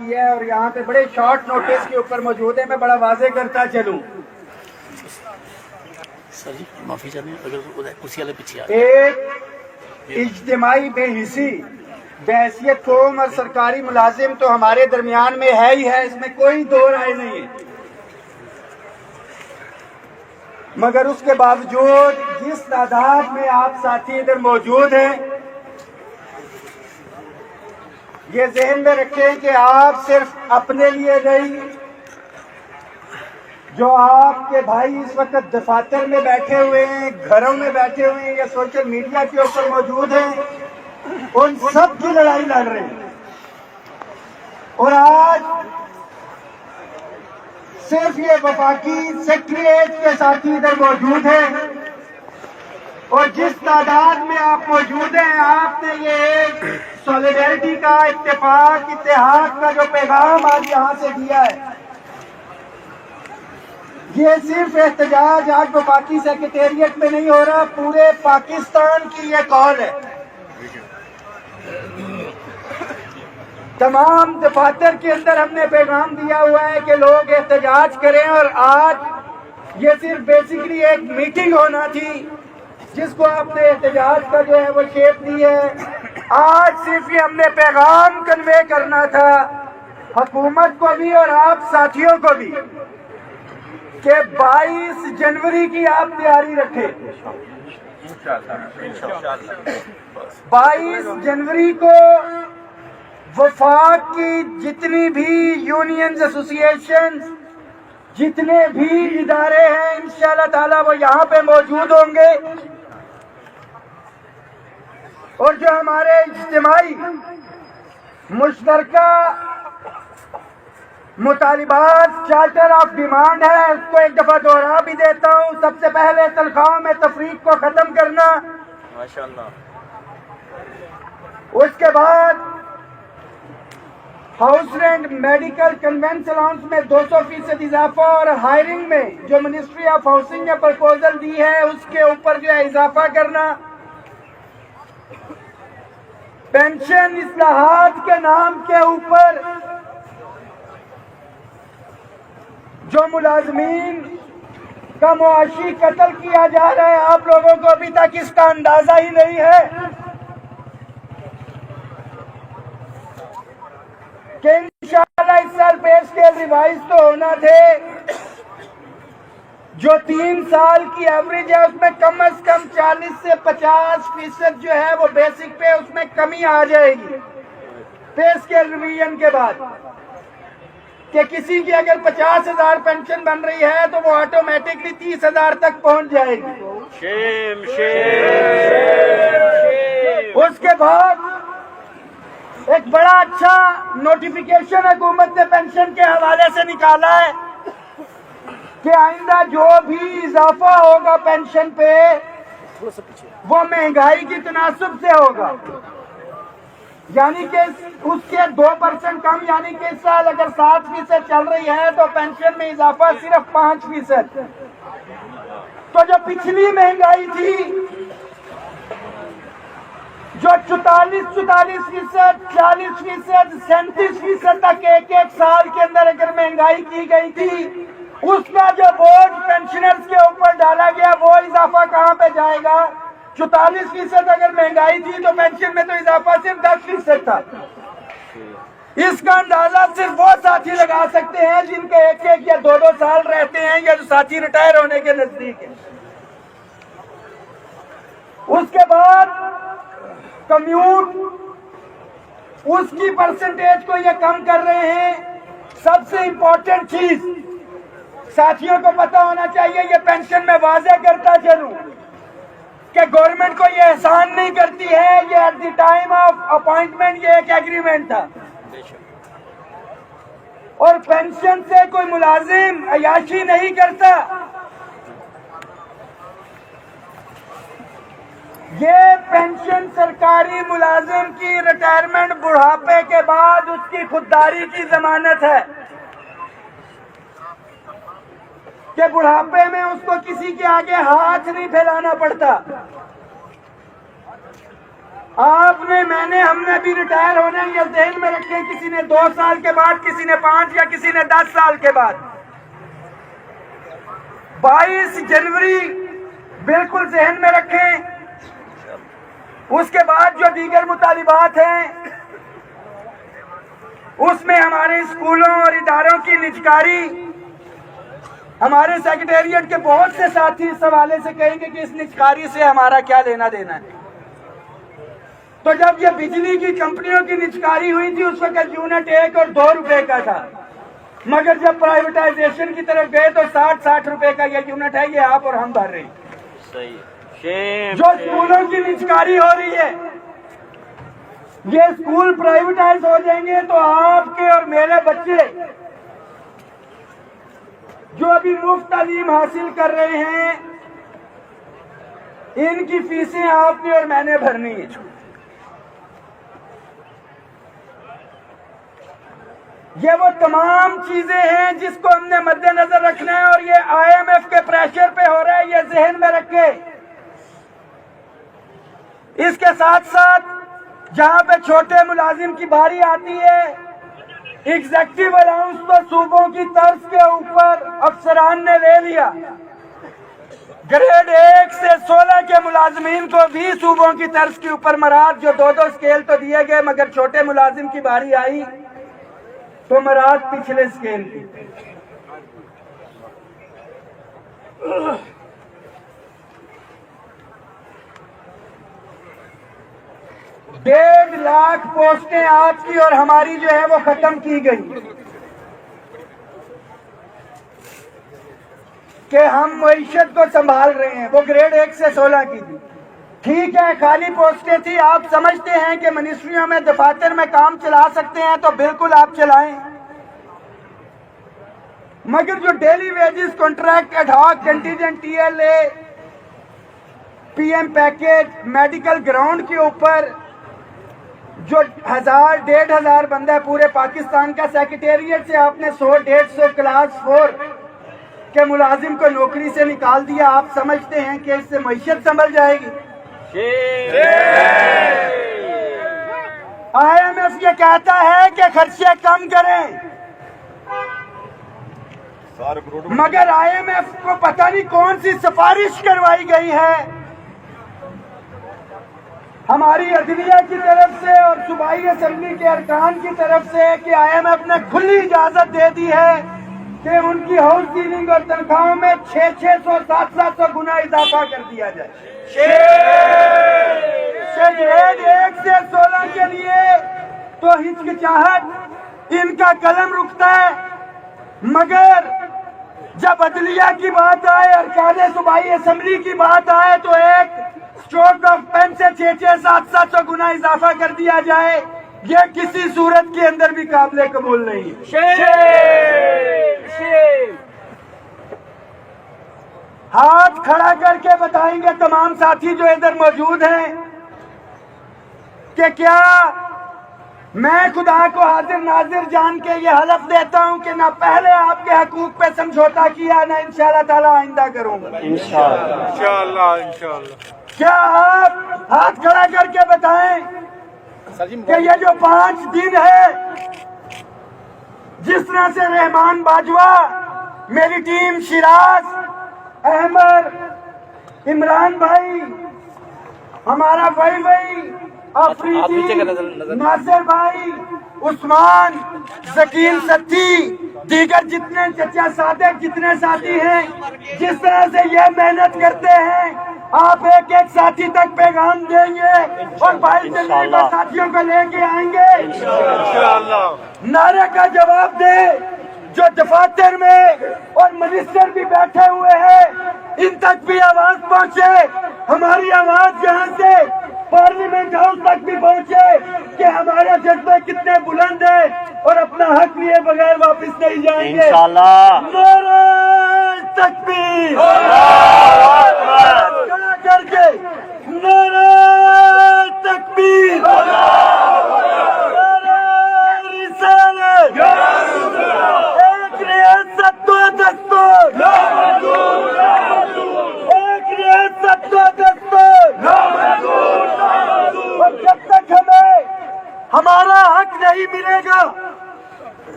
کیا ہے اور یہاں پہ بڑے شارٹ نوٹس کے اوپر موجود ہے. میں بڑا واضح کرتا چلوں, ایک اجتماعی بے حسی بحیثیت قوم اور سرکاری ملازم تو ہمارے درمیان میں ہے ہی ہے, اس میں کوئی دو رائے نہیں ہے. مگر اس کے باوجود جس تعداد میں آپ ساتھی ادھر موجود ہیں, یہ ذہن میں رکھیں کہ آپ صرف اپنے لیے نہیں, جو آپ کے بھائی اس وقت دفاتر میں بیٹھے ہوئے ہیں, گھروں میں بیٹھے ہوئے ہیں یا سوشل میڈیا کے اوپر موجود ہیں, ان سب کی لڑائی لڑ رہے ہیں. اور آج صرف یہ وفاقی سیکریٹریٹ کے ساتھی ادھر موجود ہیں, اور جس تعداد میں آپ موجود ہیں, آپ نے یہ ایک سولیڈیرٹی کا, اتفاق اتحاد کا جو پیغام آج یہاں سے دیا ہے, یہ صرف احتجاج آج وفاقی سیکریٹریٹ میں نہیں ہو رہا, پورے پاکستان کی یہ کال ہے. تمام دفاتر کے اندر ہم نے پیغام دیا ہوا ہے کہ لوگ احتجاج کریں, اور آج یہ صرف بیسیکلی ایک میٹنگ ہونا تھی جس کو آپ نے احتجاج کا جو ہے وہ شیپ دی ہے. آج صرف یہ ہم نے پیغام کنوے کرنا تھا حکومت کو بھی اور آپ ساتھیوں کو بھی کہ 22 جنوری کی آپ تیاری رکھیں. 22 جنوری کو وفاق کی جتنی بھی یونینز, ایسوسی ایشن, جتنے بھی ادارے ہیں, انشاءاللہ تعالی وہ یہاں پہ موجود ہوں گے, اور جو ہمارے اجتماعی مشترکہ مطالبات چارٹر آف ڈیمانڈ ہے, اس کو ایک دفعہ دوہرا بھی دیتا ہوں. سب سے پہلے تنخواہوں میں تفریق کو ختم کرنا, ماشاءاللہ. اس کے بعد house rent medical conveyance allowance میں 200% اضافہ, اور ہائرنگ میں جو منسٹری آف ہاؤسنگ نے پرپوزل دی ہے اس کے اوپر جو ہے اضافہ کرنا. پینشن اصلاحات کے نام کے اوپر جو ملازمین کا معاشی قتل کیا جا رہا ہے, آپ لوگوں کو ابھی تک اس کا اندازہ ہی نہیں ہے کہ انشاءاللہ اس سال پے اسکیل ریوائز تو ہونا تھے. جو 3 سال کی ایوریج ہے اس میں کم از کم 40 سے 50% جو ہے وہ بیسک پہ اس میں کمی آ جائے گی پے اسکیل ریویژن کے بعد, کہ کسی کی اگر 50,000 پینشن بن رہی ہے تو وہ آٹومیٹکلی 30,000 تک پہنچ جائے گی. شیم. اس کے بعد ایک بڑا اچھا نوٹیفیکیشن حکومت نے پینشن کے حوالے سے نکالا ہے کہ آئندہ جو بھی اضافہ ہوگا پینشن پہ وہ مہنگائی کی تناسب سے ہوگا, یعنی کہ اس کے 2% کم, یعنی کہ اس سال اگر 7% چل رہی ہے تو پینشن میں اضافہ صرف 5%. تو جو پچھلی مہنگائی تھی جو 44%, 40%, 37% تک ایک سال کے اندر اگر مہنگائی کی گئی تھی, اس کا جو بوجھ پینشنرز کے اوپر ڈالا گیا وہ اضافہ کہاں پہ جائے گا. 44% اگر مہنگائی تھی تو پینشن میں تو اضافہ صرف 10% تھا. اس کا اندازہ صرف وہ ساتھی لگا سکتے ہیں جن کے 1 یا 2 سال رہتے ہیں یا جو ساتھی ریٹائر ہونے کے نزدیک ہیں. اس کے بعد کمیوٹ, اس کی پرسنٹیج کو یہ کم کر رہے ہیں. سب سے امپورٹنٹ چیز ساتھیوں کو پتہ ہونا چاہیے, یہ پینشن میں واضح کرتا چلوں کہ گورنمنٹ کو یہ احسان نہیں کرتی ہے, یہ at the time of appointment یہ ایک ایگریمنٹ تھا, اور پینشن سے کوئی ملازم عیاشی نہیں کرتا. یہ پینشن سرکاری ملازم کی ریٹائرمنٹ بڑھاپے کے بعد اس کی خودداری کی ضمانت ہے کہ بڑھاپے میں اس کو کسی کے آگے ہاتھ نہیں پھیلانا پڑتا. آپ نے ہم نے بھی ریٹائر ہونے یہ ذہن میں رکھے، کسی نے 2 سال کے بعد، کسی نے 5 یا کسی نے 10 سال کے بعد۔ 22 جنوری بالکل ذہن میں رکھیں۔ اس کے بعد جو دیگر مطالبات ہیں اس میں ہمارے اسکولوں اور اداروں کی نجکاری، ہمارے سیکریٹریٹ کے بہت سے ساتھی اس حوالے سے کہیں گے کہ اس نجکاری سے ہمارا کیا لینا دینا ہے۔ تو جب یہ بجلی کی کمپنیوں کی نجکاری ہوئی تھی اس وقت یونٹ 1 اور 2 روپے کا تھا، مگر جب پرائیویٹائزیشن کی طرف گئے تو 60 روپے کا یہ یونٹ ہے، یہ آپ اور ہم بھر رہے ہیں۔ صحیح شیم جو اسکولوں کی نجکاری ہو رہی ہے، یہ اسکول پرائیویٹائز ہو جائیں گے تو آپ کے اور میرے بچے جو ابھی مفت تعلیم حاصل کر رہے ہیں ان کی فیسیں آپ نے اور میں نے بھرنی ہے۔ یہ وہ تمام چیزیں ہیں جس کو ہم نے مد نظر رکھنا ہے، اور یہ IMF کے پریشر پہ ہو رہا ہے، یہ ذہن میں رکھے۔ اس کے ساتھ ساتھ جہاں پہ چھوٹے ملازم کی باری آتی ہے، ایگزیکٹو الاؤنس تو صوبوں کی طرز کے اوپر افسران نے لے لیا۔ گریڈ 1 سے 16 کے ملازمین کو بھی صوبوں کی طرز کے اوپر مراد جو 2 اسکیل تو دیے گئے، مگر چھوٹے ملازم کی باری آئی تو مراد پچھلے اسکیل کی۔ 1.5 لاکھ پوسٹیں آپ کی اور ہماری جو ہے وہ ختم کی گئی کہ ہم معیشت کو سنبھال رہے ہیں، وہ گریڈ 1 سے 16 کی تھی۔ ٹھیک ہے، خالی پوسٹیں تھی، آپ سمجھتے ہیں کہ منسٹریوں میں دفاتر میں کام چلا سکتے ہیں تو بالکل آپ چلائیں، مگر جو daily wages, contract, ad hoc, contingent, TLA، PM package, medical ground کے اوپر جو 1000-1500 بندہ پورے پاکستان کا، سیکریٹریٹ سے آپ نے 100-150 کلاس 4 کے ملازم کو نوکری سے نکال دیا۔ آپ سمجھتے ہیں کہ اس سے معیشت سنبھل جائے گی؟ IMF یہ کہتا ہے کہ خرچے کم کریں، مگر IMF کو پتہ نہیں کون سی سفارش کروائی گئی ہے ہماری عدلیہ کی طرف سے اور صوبائی اسمبلی کے ارکان کی طرف سے کہ IMF نے کھلی اجازت دے دی ہے کہ ان کی ہاؤس ڈیلنگ اور تنخواہوں میں 600-700 گنا اضافہ کر دیا جائے۔ گریڈ 1 سے 16 کے لیے تو ہچکچاہٹ، ان کا قلم رکتا ہے، مگر جب عدلیہ کی بات آئے، ارکان صوبائی اسمبلی کی بات آئے تو ایک اسٹروک آف پین سے 600-700 گنا اضافہ کر دیا جائے، یہ کسی صورت کے اندر بھی قابل قبول نہیں ہے۔ ہاتھ کھڑا کر کے بتائیں گے تمام ساتھی جو ادھر موجود ہیں کہ کیا میں خدا کو حاضر ناظر جان کے یہ حلف دیتا ہوں کہ نہ پہلے آپ کے حقوق پہ سمجھوتا کیا، نہ انشاءاللہ تعالی آئندہ کروں گا۔ انشاءاللہ۔ کیا آپ ہاتھ کھڑا کر کے بتائیں کہ یہ جو 5 دن ہے جس طرح سے رحمان باجوہ، میری ٹیم، شیراز احمد، عمران بھائی، ہمارا بھائی آفریدی، ناصر بھائی، عثمان، ذکیل ستی، دیگر جتنے چچا صادق، جتنے ساتھی ہیں، جس طرح سے یہ محنت کرتے ہیں، آپ ایک ایک ساتھی تک پیغام دیں گے اور 22 جنوری کو ساتھیوں کو لے کے آئیں گے۔ نعرے کا جواب دیں، جو دفاتر میں اور منسٹر بھی بیٹھے ہوئے ہیں ان تک بھی آواز پہنچے، ہماری آواز یہاں سے پارلیمنٹ ہاؤس تک بھی پہنچے کہ ہمارا جذبہ کتنے بلند ہے اور اپنا حق لیے بغیر واپس نہیں جائیں گے۔ انشاءاللہ۔ نعرہ تکبیر، کھڑا کر کے نعرہ تکبیر، نعرہ رسالت، ایک ریاست دو دستور، ایک ریاست دو دستور،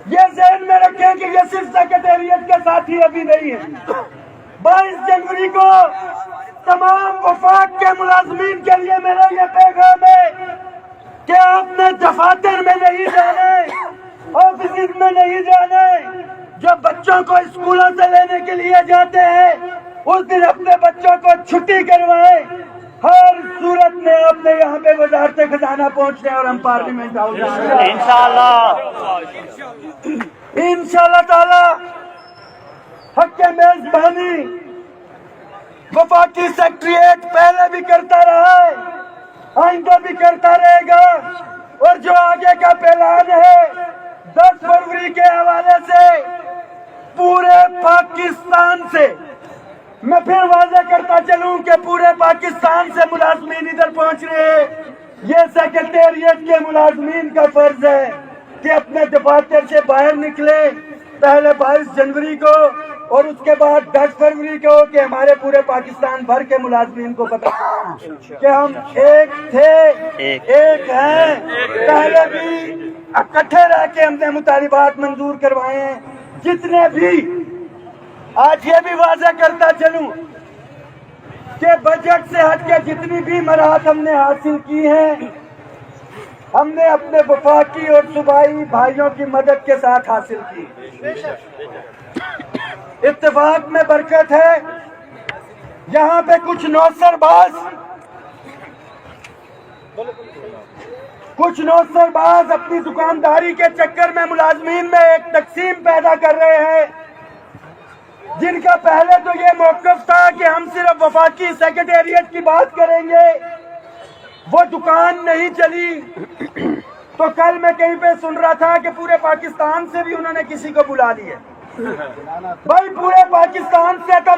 یہ ذہن میں رکھیں کہ یہ صرف سیکریٹریٹ کے ساتھی ابھی نہیں ہے. 22 جنوری کو تمام وفاق کے ملازمین کے لیے میرا یہ پیغام ہے کہ آپ نے دفاتر میں نہیں جانے, آفیسز میں نہیں جانے. جو بچوں کو اسکولوں سے لینے کے لیے جاتے ہیں اس دن اپنے بچوں کو چھٹی کروائیں. ہر صورت میں آپ نے یہاں پہ وزارت خزانہ پہنچنے اور ہم پارلیمنٹ ہاؤس انشاءاللہ تعالی حق کے میزبانی وفاقی سیکریٹریٹ پہلے بھی کرتا رہا ہے, آئندہ بھی کرتا رہے گا. اور جو آگے کا اعلان ہے 10 فروری کے حوالے سے پورے پاکستان سے, میں پھر واضح کرتا چلوں کہ پورے پاکستان سے ملازمین ادھر پہنچ رہے ہیں. یہ سیکریٹریٹ کے ملازمین کا فرض ہے کہ اپنے دفاتر سے باہر نکلے پہلے 22 جنوری کو اور اس کے بعد 10 فروری کو, کہ ہمارے پورے پاکستان بھر کے ملازمین کو پتہ کہ ہم ایک تھے, ایک ہیں. پہلے بھی اکٹھے رہ کے ہم نے مطالبات منظور کروائے ہیں جتنے بھی. آج یہ بھی واضح کرتا چلوں کہ بجٹ سے ہٹ کے جتنی بھی مراحت ہم نے حاصل کی ہیں ہم نے اپنے وفاقی اور صوبائی بھائیوں کی مدد کے ساتھ حاصل کی. اتفاق میں برکت ہے. یہاں پہ کچھ نوسر باز اپنی دکانداری کے چکر میں ملازمین میں ایک تقسیم پیدا کر رہے ہیں, جن کا پہلے تو یہ موقف تھا کہ ہم صرف وفاقی سیکریٹریٹ کی بات کریں گے. وہ دکان نہیں چلی تو کل میں کہیں پہ سن رہا تھا کہ پورے پاکستان سے بھی انہوں نے کسی کو بلا لیا. بھائی پورے پاکستان سے تو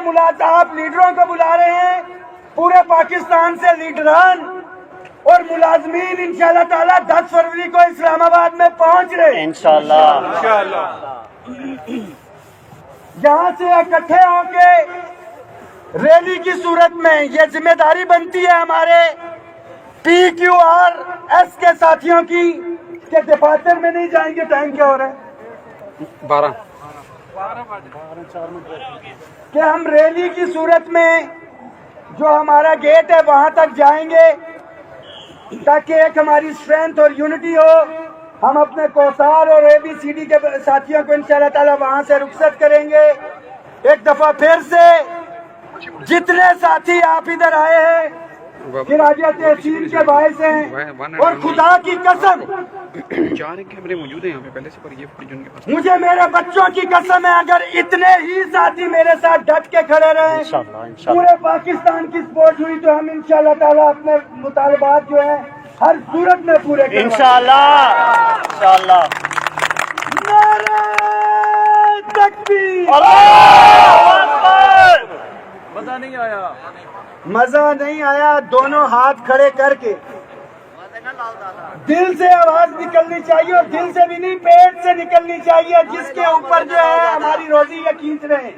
آپ لیڈروں کو بلا رہے ہیں, پورے پاکستان سے لیڈران اور ملازمین انشاءاللہ تعالی 10 فروری کو اسلام آباد میں پہنچ رہے ہیں انشاءاللہ. یہاں سے اکٹھے ہو کے ریلی کی صورت میں یہ ذمہ داری بنتی ہے ہمارے PQRS کے ساتھیوں کی کہ دفاتر میں نہیں جائیں گے. ٹائم کیا ہو رہا ہے؟ 12 کہ ہم ریلی کی صورت میں جو ہمارا گیٹ ہے وہاں تک جائیں گے تاکہ ایک ہماری اسٹرینتھ اور یونٹی ہو. ہم اپنے کوثار اور ABCD کے ساتھیوں کو انشاءاللہ تعالی وہاں سے رخصت کریں گے. ایک دفعہ پھر سے جتنے ساتھی آپ ادھر آئے ہیں راجہ تحصیل کے باعث ہیں, اور خدا کی قسم مجھے میرے بچوں کی قسم ہے اگر اتنے ہی ساتھی میرے ساتھ ڈٹ کے کھڑے رہے پورے پاکستان کی سپورٹ ہوئی تو ہم انشاءاللہ تعالی اپنے مطالبات جو ہیں ہر صورت میں پورے کریں انشاءاللہ. نعرہ تکبیر. مزہ نہیں آیا. دونوں ہاتھ کھڑے کر کے دل سے آواز نکلنی چاہیے, اور دل سے بھی نہیں پیٹ سے نکلنی چاہیے, جس کے اوپر جو ہے ہماری روزی یہ کھینچ رہے ہیں.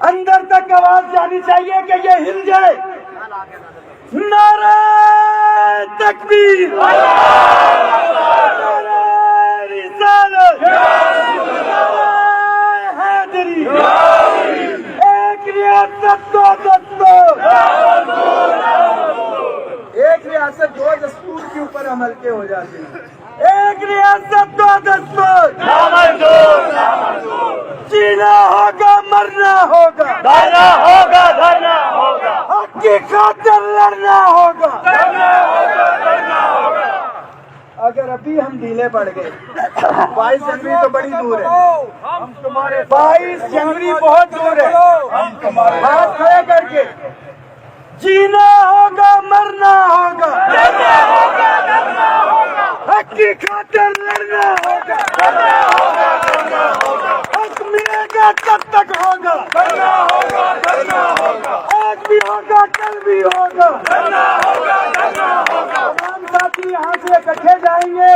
اندر تک آواز جانی چاہیے کہ یہ ہل جائے. نعرہ تکبیر, نعرہ رسالت, نعرہ حیدری, ایک ریاست دو دستور, ایک ریاست دو دستور کے اوپر عمل کے ہو جاتے ہیں. ایک ریاست دو دستور, جینا ہوگا مرنا ہوگا, حق کی خاطر لڑنا ہوگا. اگر ابھی ہم ڈھیلے پڑ گئے 22 جنوری تو بڑی دور ہے, 22 جنوری بہت دور ہے. ہاتھ کھڑے کر کے جینا ہوگا مرنا ہوگا, حق کی خاطر لڑنا ہوگا, حق ملے گا تب تک ہوگا, آج بھی ہوگا کل بھی ہوگا. تمام ساتھی یہاں سے اکٹھے جائیں گے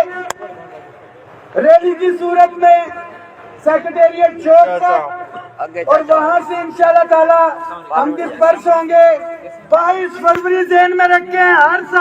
ریلی کی صورت میں سیکریٹریٹ چوک تک, اور وہاں سے انشاءاللہ تعالی ہم ڈسپرس ہوں گے. 22 فروری ذہن میں رکھیں ہر سال